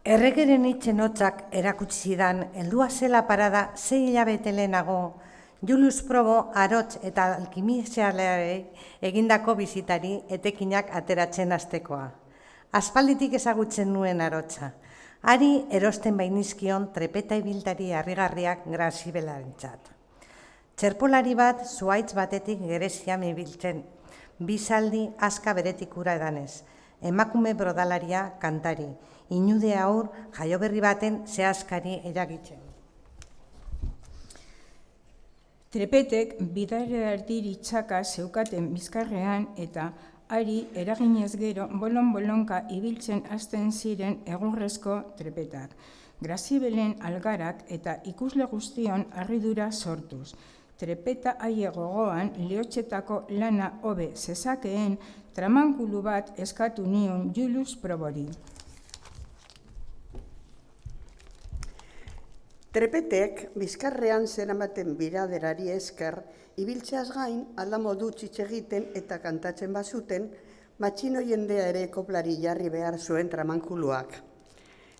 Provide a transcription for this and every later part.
Erregeren hitzen hotzak erakutsi zidan, heldua zela parada 6 hilabete lehenago, Julius Probo arotz eta alkimistearei egindako bizitari etekinak ateratzen hastekoa. Aspalditik ezagutzen nuen arotza. Hari erosten bainizkion trepeta ibiltari harrigarriak Grasibelarentzat. Txerpolari bat zuhaitz batetik Gerezian ibiltzen, bizaldi aska beretik ura edanez, emakume brodalaria kantari, inude aur jaioberri baten zehazkari eragitzen. Trepetek bidarerdir itxaka zeukaten bizkarrean eta hari eraginez gero bolon-bolonka ibiltzen hasten ziren egurrezko trepetak. Grasibelen algarak eta ikusle guztion harridura sortuz. Trepeta haie gogoan lehotxetako lana hobe zezakeen tramankulu bat eskatu nion Julius Probori. Trepetek bizkarrean zeramaten biraderari esker, ibiltzeaz gain aldamodu txitsegiten eta kantatzen bazuten, matxino jendea ere koplari jarri behar zuen tramankuluak.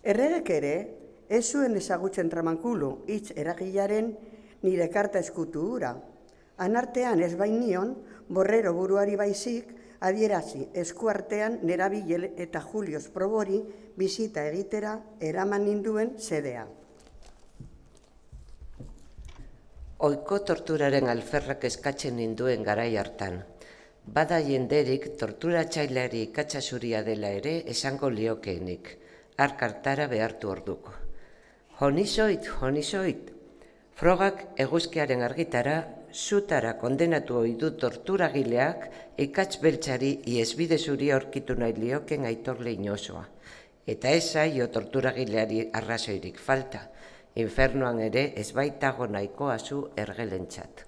Erregek ere, ez zuen ezagutzen tramankulu, hitz eragilaren nire karta eskutu hura. Anartean ez bainion, Borrero buruari baizik, adierazi eskuartean Nerabil eta Julius Probori bizita egitera eraman ninduen sedea. Ohiko torturaren alferrak eskatzen ninduen garai hartan. Bada jenderik torturatzaileari ikatzazuria dela ere esango liokeenik, harkartara behartu orduko. Honizoit, frogak eguzkiaren argitara, zutara kondenatu ohi du torturagileak ikatz beltzari iesbide zuri aurkitu nahi lioken aitorle inozoa. Eta ez zaio torturagileari arrazoirik falta, infernuan ere ez baitago nahikoa zu ergelentzat.